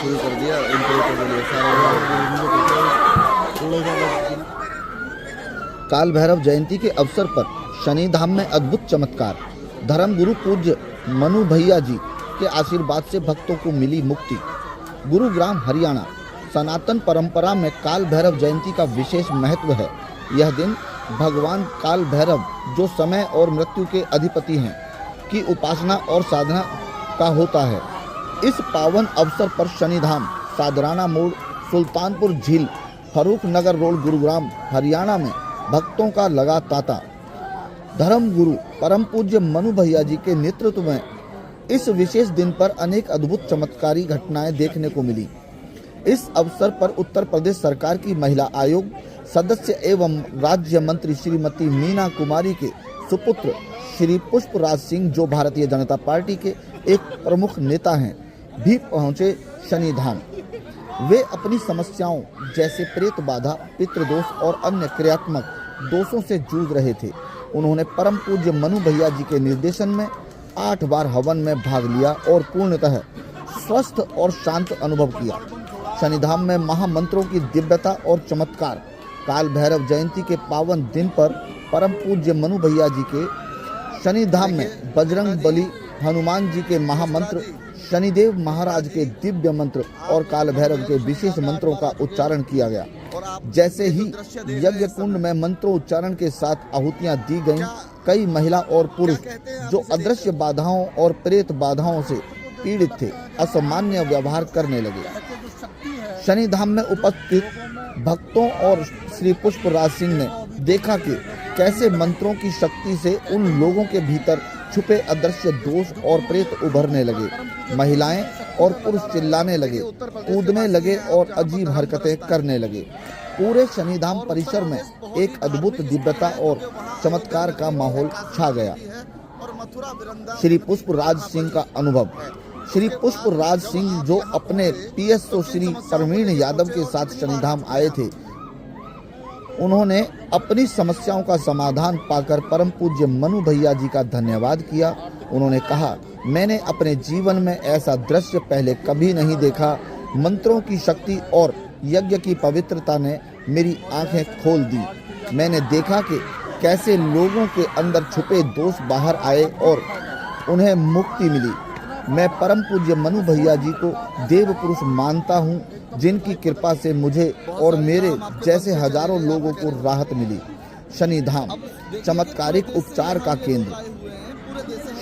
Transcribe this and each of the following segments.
शुरू कर दिया इंटरव्यू के लिए काल भैरव जयंती के अवसर पर शनिधाम में अद्भुत चमत्कार। धर्मगुरु पूज्य मनु भैया जी के आशीर्वाद से भक्तों को मिली मुक्ति। गुरुग्राम हरियाणा। सनातन परंपरा में काल भैरव जयंती का विशेष महत्व है। यह दिन भगवान काल भैरव, जो समय और मृत्यु के अधिपति हैं, की उपासना और साधना का होता है। इस पावन अवसर पर शनिधाम, सादराना मोड़, सुल्तानपुर झील, फरूख नगर रोड, गुरुग्राम हरियाणा में भक्तों का लगा तांता। धर्मगुरु परम पूज्य मनु भैया जी के नेतृत्व में इस विशेष दिन पर अनेक अद्भुत चमत्कारी घटनाएं देखने को मिली। इस अवसर पर उत्तर प्रदेश सरकार की महिला आयोग सदस्य एवं राज्य मंत्री श्रीमती मीना कुमारी के सुपुत्र श्री पुष्पराज सिंह, जो भारतीय जनता पार्टी के एक प्रमुख नेता हैं, भी पहुंचे शनिधाम। वे अपनी समस्याओं जैसे प्रेत बाधा, पितृदोष और अन्य क्रियात्मक दोषों से जूझ रहे थे। उन्होंने परम पूज्य मनु भैया जी के निर्देशन में 8 बार हवन में भाग लिया और पूर्णतः स्वस्थ और शांत अनुभव किया। शनिधाम में महामंत्रों की दिव्यता और चमत्कार। काल भैरव जयंती के पावन दिन पर परम पूज्य मनु भैया जी के शनिधाम में बजरंग बली हनुमान जी के महामंत्र, शनिदेव महाराज के दिव्य मंत्र और काल भैरव के विशेष मंत्रों का उच्चारण किया गया। जैसे ही यज्ञ कुंड में मंत्रोच्चारण के साथ आहुतियां दी गईं, कई महिला और पुरुष जो अदृश्य बाधाओं और प्रेत बाधाओं से पीड़ित थे, असामान्य व्यवहार करने लगे। शनिधाम में उपस्थित भक्तों और श्री पुष्पराज सिंह ने देखा कि कैसे मंत्रों की शक्ति से उन लोगों के भीतर छुपे अदृश्य दोष और प्रेत उभरने लगे। महिलाएं और पुरुष चिल्लाने लगे, कूदने लगे और अजीब हरकतें करने लगे। पूरे शनिधाम परिसर में एक अद्भुत दिव्यता और चमत्कार का माहौल छा गया। श्री पुष्पराज सिंह का अनुभव। श्री पुष्पराज सिंह, जो अपने पीएसओ श्री प्रवीण यादव के साथ शनिधाम आए थे, उन्होंने अपनी समस्याओं का समाधान पाकर परम पूज्य मनु भैया जी का धन्यवाद किया। उन्होंने कहा, मैंने अपने जीवन में ऐसा दृश्य पहले कभी नहीं देखा। मंत्रों की शक्ति और यज्ञ की पवित्रता ने मेरी आंखें खोल दी। मैंने देखा कि कैसे लोगों के अंदर छुपे दोष बाहर आए और उन्हें मुक्ति मिली। मैं परम पूज्य मनु भैया जी को देव पुरुष मानता हूँ, जिनकी कृपा से मुझे और मेरे जैसे हजारों लोगों को राहत मिली। शनिधाम चमत्कारिक उपचार का केंद्र।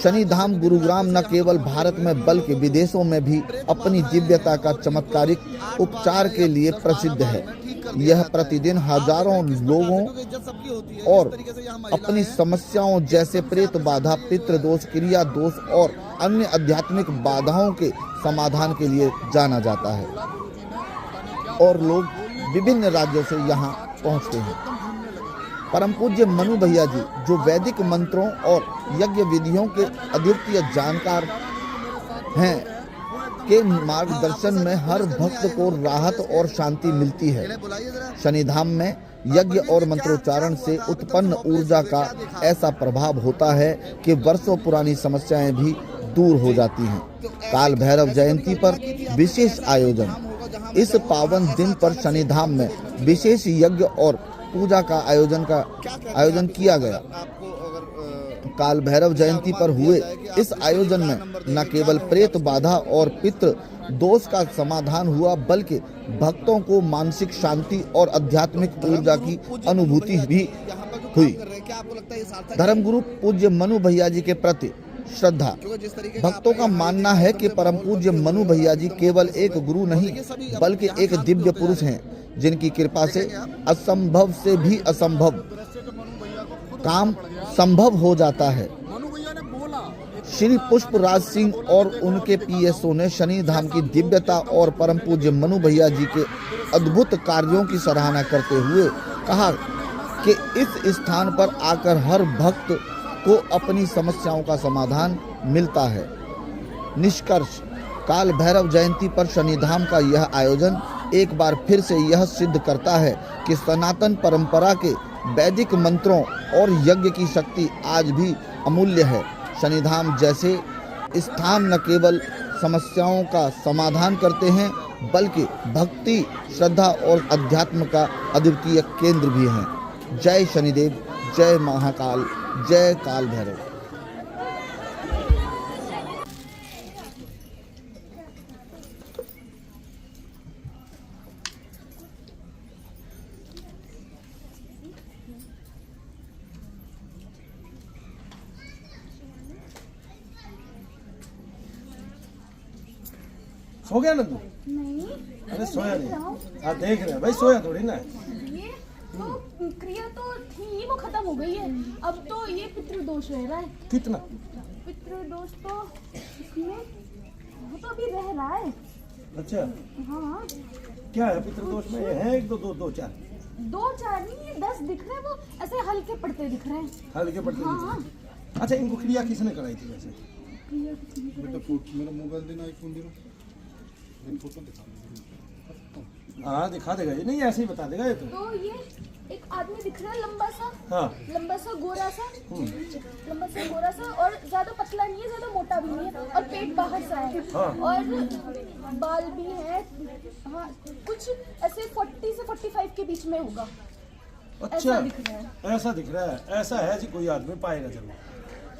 शनिधाम गुरुग्राम न केवल भारत में बल्कि विदेशों में भी अपनी दिव्यता का चमत्कारिक उपचार के लिए प्रसिद्ध है। यह प्रतिदिन हजारों लोगों और अपनी समस्याओं जैसे प्रेत बाधा, पितृदोष, क्रिया दोष और अन्य आध्यात्मिक बाधाओं के समाधान के लिए जाना जाता है और लोग विभिन्न राज्यों से यहाँ पहुँचते हैं। परम पूज्य मनु भैया जी, जो वैदिक मंत्रों और यज्ञ विधियों के अद्वितीय जानकार हैं, के मार्गदर्शन में हर भक्त को राहत और शांति मिलती है। शनिधाम में यज्ञ और मंत्रोच्चारण से उत्पन्न ऊर्जा का ऐसा प्रभाव होता है कि वर्षों पुरानी समस्याएं भी दूर हो जाती हैं। काल भैरव जयंती पर विशेष आयोजन। इस पावन दिन पर शनिधाम में विशेष यज्ञ और पूजा का आयोजन किया गया। काल भैरव जयंती पर हुए इस आयोजन में न केवल प्रेत बाधा और पितृ दोष का समाधान हुआ, बल्कि भक्तों को मानसिक शांति और आध्यात्मिक ऊर्जा की अनुभूति भी हुई। धर्मगुरु पूज्य मनु भैया जी के प्रति श्रद्धा। भक्तों का मानना है कि परम पूज्य मनु भैया जी केवल एक गुरु नहीं, बल्कि एक दिव्य पुरुष हैं, जिनकी कृपा से असंभव से भी असंभव काम संभव हो जाता है। श्री पुष्पराज सिंह और उनके पीएसओ ने शनिधाम की दिव्यता और परम पूज्य मनु भैया जी के अद्भुत कार्यों की सराहना करते हुए कहा कि इस स्थान पर आकर हर भक्त को अपनी समस्याओं का समाधान मिलता है। निष्कर्ष, काल भैरव जयंती पर शनिधाम का यह आयोजन एक बार फिर से यह सिद्ध करता है कि सनातन परंपरा के वैदिक मंत्रों और यज्ञ की शक्ति आज भी अमूल्य है। शनिधाम जैसे स्थान न केवल समस्याओं का समाधान करते हैं, बल्कि भक्ति, श्रद्धा और अध्यात्म का अद्वितीय केंद्र भी हैं। जय शनिदेव, जय महाकाल, जय काल भैरव। सो गया ना तू? नहीं, अरे सोया देख रहा हूँ। नहीं। हाँ देख रहे हैं भाई, सोया थोड़ी ना है। ये तो क्रिया तो थी, वो खत्म हो गई है। अब तो ये पितृदोष रह रहा है। कितना? पितृदोष तो इसमें वो तो अभी रह रहा है। अच्छा, हाँ, क्या है पितृदोष में? ये है एक दो दो दो चार 2-4 नहीं, ये 10 दिख रहे हैं। वो ऐसे हल्के पड़ते दिख रहे हैं। हल्के पड़ते हाँ, दिख हाँ। रहे हैं। अच्छा, इनको क्रिया किसने कराई थी वैसे? क्रिया किसी ने कराई। मेरा मोबाइल देना, आईफोन देना, फोटो दिखा। हाँ दिखा देगा ये, नहीं ऐसे ही बता देगा ये तो। तो ये एक आदमी दिख रहा है, लंबा सा, हाँ लंबा सा गोरा सा, लंबा सा गोरा सा, और ज्यादा पतला नहीं है, ज्यादा मोटा भी नहीं है, और पेट बाहर सा है, हाँ। और बाल भी है। हाँ, कुछ ऐसे 40 से 45 के बीच में होगा। अच्छा, ऐसा दिख रहा है। ऐसा दिख रहा है। ऐसा है जी, कोई आदमी पाएगा जरूर,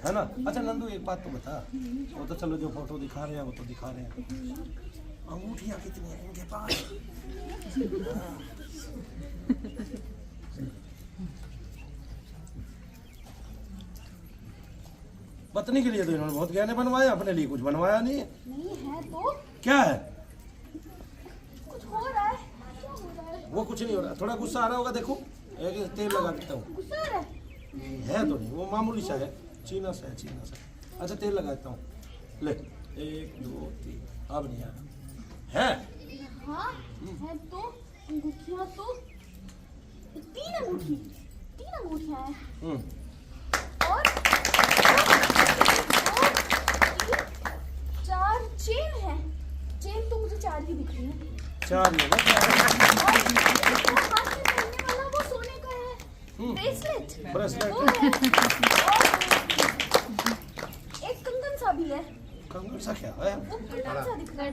है ना? अच्छा नंदू, एक बात तो बता, वो तो चलो जो फोटो दिखा रहे हैं वो तो दिखा रहे हैं, अंगूठियाँ कितनी है इनके पास? पत्नी के लिए तो इन्होंने बहुत गहने बनवाया, अपने लिए कुछ बनवाया नहीं है। नहीं है तो क्या है? कुछ हो रहा है। क्या हो रहा है? वो कुछ नहीं हो रहा, थोड़ा गुस्सा आ रहा होगा, देखो एक तेल लगा देता हूँ। गुस्सा आ रहा है? है तो नहीं, वो मामूली सा है, चीना सा है, चीना सा। अच्छा तेल लगा देता हूँ, ले 1 2 3, अब नहीं आ रहा है। हाँ है तो अंगूठियाँ तो 3 अंगूठियाँ हैं, हम्म, और 4 चेन है। चेन तो मुझे 4 ही दिख रही है। 4 नहीं ना, और एक वो हाथ में पहनने वाला, वो सोने का है, ब्रेसलेट ब्रेसलेट। वो है, और एक कंगन सा भी है। कंगन सा क्या है? वो कंगन सा दिख रहा है,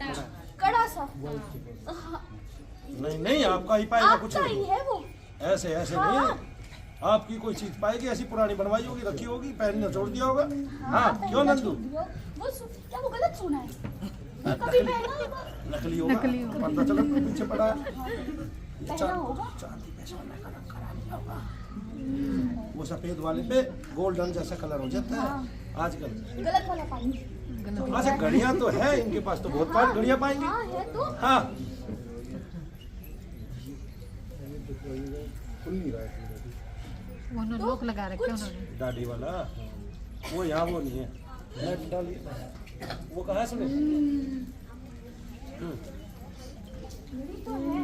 कड़ा सा। हाँ, नहीं नहीं, आपका ही पाएगा कुछ आपका ही नहीं। है वो। ऐसे ऐसे हाँ। नहीं, आपकी कोई चीज पाएगी ऐसी पुरानी बनवाई होगी, रखी होगी, पहनने छोड़ दिया होगा। हाँ पहनना क्यों नंदू? छोड़ दिया। वो क्या वो गलत सुना है? वो कभी पहना होगा? नकली होगा, पता चला पीछे पड़ा है। पहना होगा? चांदी पे सोने का रंग करा लिया होगा, वो सफेद वाले पे गोल्डन जैसा कलर हो जाता है आजकल। गलत वाला पानी। अच्छा घड़ियां तो है इनके पास, तो बहुत पास घड़ियां पाएंगे। हाँ है तो। हाँ खुल नहीं रहा है। उन्होंने लोक लगा रखे कुछ- उन्होंने। दाढ़ी वाला वो यहाँ वो नहीं है, नेट डालिए। वो कहाँ सुने? मेरी तो है।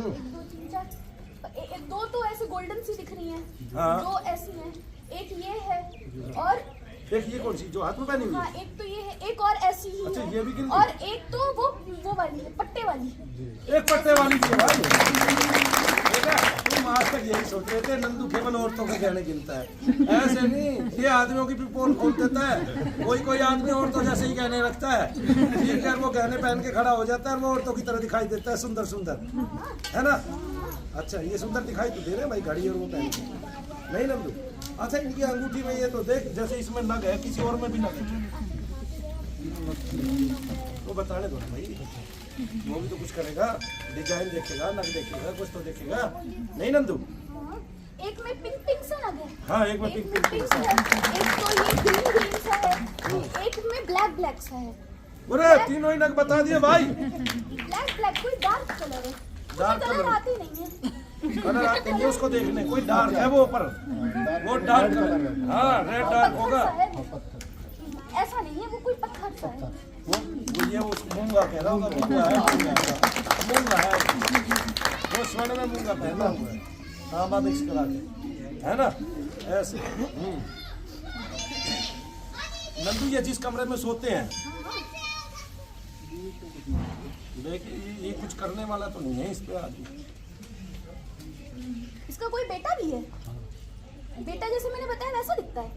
1 2 3 4 2 तो ऐसे गोल्डन सी दिख रही हैं। हाँ। 2 ऐसी हैं। एक ये है, और देख ये कौन सी जो हाथ में पहनी हुई हाँ है? एक तो ये है, एक और ऐसी ही अच्छा, है। ये भी गिन ली? और एक तो वो वाली है, पट्टे वाली। एक पट्टे वाली भी है भाई। देखा, तुम आज तक यही सोच रहे थे नंदू केवल औरतों के गहने गिनता है। ऐसे नहीं, ये आदमियों की भी पोल खोल देता है। कोई आदमी औरतों जैसे ही गहने रखता है, ठीक है, वो गहने पहन के खड़ा हो जाता है और वो औरतों की तरह दिखाई देता है, सुंदर सुंदर, है ना? अच्छा ये सुंदर दिखाई तो दे रहे हैं भाई, घड़ी और वो पहन के, नहीं नंदू? अच्छा इनकी अंगूठी में ये तो देख, जैसे इसमें नग है, किसी और में भी नग है। वो बताने दो ना भाई, वो भी तो कुछ करेगा, डिजाइन देखेगा, नग देखेगा, कुछ तो देखेगा, नहीं नंदू? हाँ, एक में पिंक पिंक सा लग है। हाँ एक में एक पिंक में पिंक पिंक सा है, एक तो ये ग्रीन ग्रीन सा है, एक में ब्लैक ब्लैक सा है। अरे तीनों ही नग बता दिए भाई। ब्लैक ब्लैक कोई डार्क कलर है, डार्क कलर कलर आती नहीं है। कलर आते नहीं उसको देखने, कोई डार्क है वो ऊपर, वो डार्क कलर, हाँ रेड डार्क पत्थर होगा। सा है वो। ऐसा नहीं है, वो कोई पत्थर सा है। वो ये वो मूंगा कह रहा होगा, मूंगा है, वो स्वर्ण में मूंगा पहना हुआ है, तांबा मिक्स करा के, है ना? ऐसे नंदू ये जिस कमरे में सोते हैं, देखिए ये कुछ करने वाला तो नहीं है इस पे आदमी। इसका कोई बेटा भी है। बेटा जैसे मैंने बताया वैसा दिखता है,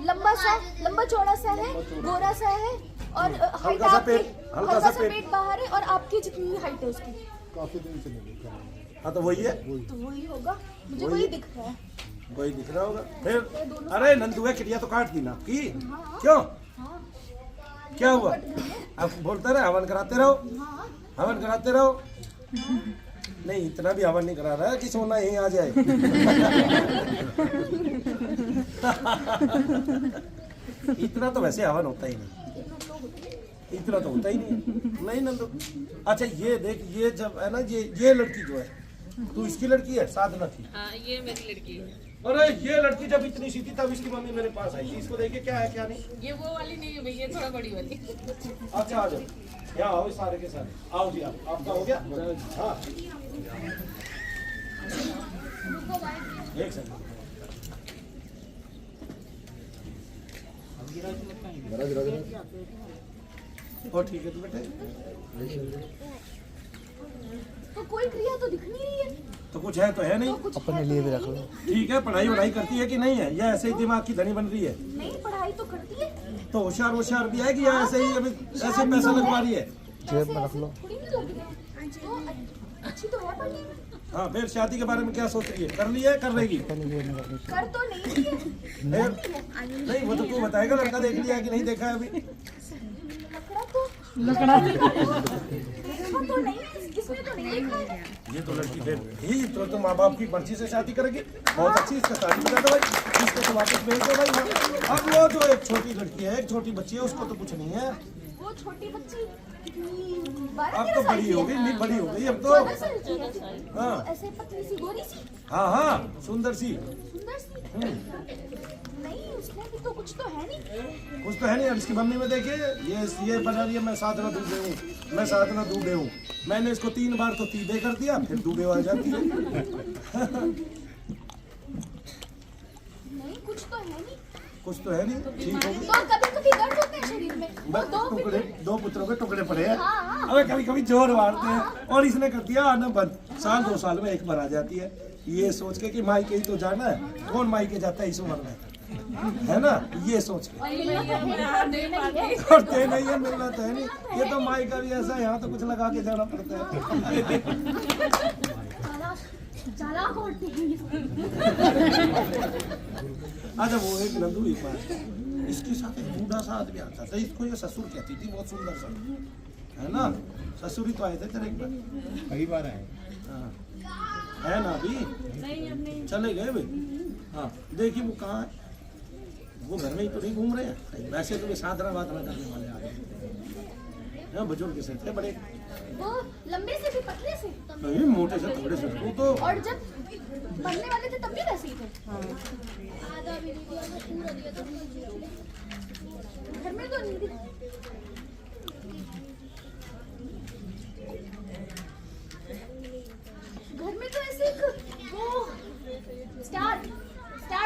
लंबा सा, लंबा चौड़ा सा है, गोरा सा है, और हाइट हल्का सा आपकी पेट- हल्का सा पेट बाहर है और आपकी जितनी हाइट है उसकी काफी दिन से नहीं देखा मैंने। हाँ तो वही है, तो वही होगा, मुझे वही दिख रहा है। वही दिख रहा होगा। फिर अरे नंदू है, किटिया तो काट दी ना आपकी। क्यों, हाँ क्या हुआ? आप बोलते रहे हवन कराते रहो, हाँ हवन कराते रहो। नहीं इतना भी हवन नहीं करा रहा है कि सोना यहीं आ जाए। इतना तो वैसे हवन होता ही नहीं, इतना तो होता ही नहीं। नहीं नंदू, अच्छा ये देख, ये जब है ना, ये लड़की जो है, तू इसकी लड़की है, साधना थी। हाँ ये मेरी लड़की है। अरे ये लड़की जब इतनी सी थी तब इसकी मम्मी मेरे पास आई थी। इसको देखिए क्या है क्या नहीं। ये वो वाली नहीं है भैया, थोड़ा बड़ी वाली। अच्छा आ जाओ, यहाँ आओ सारे के सारे, आओ जी आप, आपका हो गया? हाँ एक सेकंड, और ठीक है, तू बेटे तो कोई क्रिया तो दिख नहीं रही है। तो कुछ है तो है नहीं, कुछ अपने लिए भी रख लो। ठीक है। पढ़ाई वढ़ाई करती है कि नहीं है, या ऐसे ही दिमाग की धनी बन रही है? नहीं, पढ़ाई तो करती है। तो होशियार होशियार भी है कि या ऐसे ही अभी ऐसे ही पैसा लगवा रही है? जेब में रख लो। थोड़ी नहीं लग रही है। तो अच्छी तो है पढ़ने में। हाँ फिर शादी के बारे में क्या सोच रही है? कर ली है, कर रहेगी? कर तो नहीं रही है। फिर नहीं, वो तो तू बताएगा, लड़का देख लिया है कि नहीं देखा है अभी? लकड़ा तो नहीं है, इसमें तो नहीं देखा है। ये तो लड़की फिर ही तो माँ बाप की मर्जी से शादी करेगी। बहुत अच्छी, इसका शादी करा दो भाई, इसको तो वापस भेज दो भाई। अब वो जो एक छोटी लड़की है, एक छोटी बच्ची है, उसको तो कुछ नहीं है। वो छोटी बच्ची कितनी 12 अब तो साल बड़ी की हो है। गई, नहीं बड़ी हो गई अब तो। 14 साल की है। हाँ। तो ऐसे पतली सी गोरी सी हाँ हाँ, सुंदर सी। सुंदर सी। नहीं, उसमें भी तो कुछ तो है नहीं। कुछ तो है नहीं। अब इसकी मम्मी में देखिए, ये बना रही है मैं साधना दूबे हूँ, मैं साधना दूबे हूँ। मैंने इसको 3 बार तो तीबे कर दिया, फिर दूबे आ जाती है। नहीं, कुछ तो है नहीं। कुछ तो है नहीं, ठीक होगी। तो कभी कभी दर्द होते हैं शरीर में। वो टुकड़े, 2 पुत्रों के टुकड़े पड़े हैं। हाँ, हाँ। अबे कभी कभी जोर मारते हैं, और इसने कर दिया आना बंद। साल 2 साल में एक बार आ जाती है, ये सोच के कि माई के ही तो जाना है। कौन माई के जाता है इस उम्र में, है ना? ये सोच के। और मिलना तो है, देना ही है। और दे नहीं है, मिलना तो है नहीं। ये तो माई का भी ऐसा है, यहाँ तो कुछ लगा के जाना पड़ता है। चालाक औरतें हैं ये। अच्छा वो एक नंदू एक बार इसके साथ एक बूढ़ा सा आदमी आता था, इसको ये ससुर कहती थी, बहुत सुंदर सा, है ना? ससुर ही तो आए थे तेरे एक बार। कई बार आए। हाँ है ना? अभी चले गए भाई। हाँ देखिए वो कहाँ है, वो घर में ही तो नहीं घूम रहे हैं। वैसे तो ये साधना वादना करने वाले आदमी, बुजुर्ग से थे बड़े, वो लंबे से भी पतले से। नहीं मोटे से थोड़े से। वो तो और जब बनने वाले थे तब भी वैसे ही थे। घर में तो नहीं दिख। घर में तो ऐसे एक वो स्टार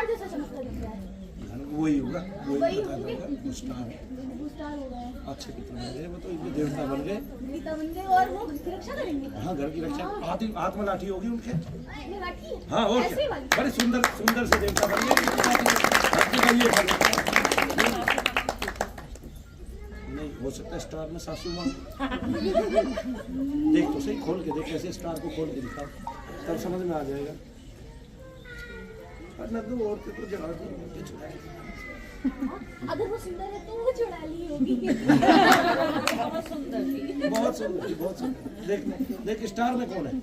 जैसा चमकता दिख रहा है। वही होगा, वही वही होंगे। होगा। स्टार वो स्टार हो गया है। अच्छे कितने बन गए, वो तो इतने देवता बन गए। गीता बन गए और वो घर की रक्षा करेंगे। हाँ घर की रक्षा, हाथ में लाठी होगी उनके। ये लाठी है। हाँ और ऐसे क्या, वाली। बड़े सुंदर सुंदर से देवता बन गए। नहीं हो सकता स्टार में सासू माँ। देख तो सही, खोल के देख, कैसे स्टार को खोल के दिखा, तब समझ में आ जाएगा। पर नंदू औरतें तो जरा अगर वो सुंदर है तो वो चुरा ली होगी। बहुत सुंदर थी। बहुत सुंदर, बहुत सुंदर। देख देख स्टार में कौन है?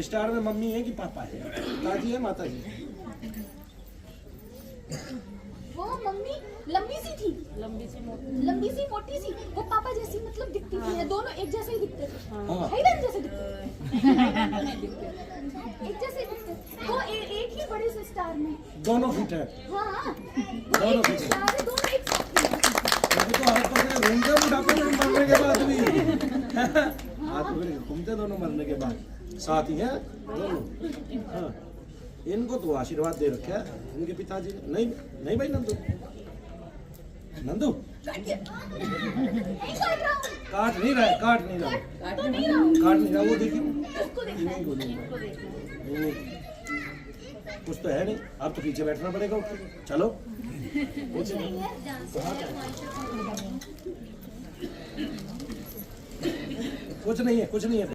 स्टार में मम्मी है कि पापा है, पिताजी है माता जी? वो मम्मी लंबी सी थी, लंबी सी मोटी सी। वो पापा जैसी मतलब दिखती थी। दोनों एक जैसे ही दिखते थे, हाइडन जैसे दिखते थे। एक जैसे दिखते थे। वो एक ही बड़े से स्टार में। दोनों फिट है। हाँ, दोनों एक फिट है। स्टार है, दोनों एक साथ हैं। तो हाथ पकड़े घूमते बुढ़ापे में मरने के बाद भी। हाथ पकड़े घूमते दोनों मरने के बाद, साथ ही हैं दोनों। हाँ इनको तो आशीर्वाद दे रखे है इनके पिताजी ने। नहीं नहीं भाई नंदू, नंदू नहीं काट रहा हूँ। काट नहीं रहा है, काट नहीं रहा है, तो नहीं रहा हूँ। काट नहीं रहा। वो देखिए उसको देखना है। इन्हीं को नहीं, कुछ तो है नहीं। अब तो पीछे बैठना पड़ेगा, उठ के। चलो कुछ नहीं है। कुछ नहीं है, कुछ नहीं है।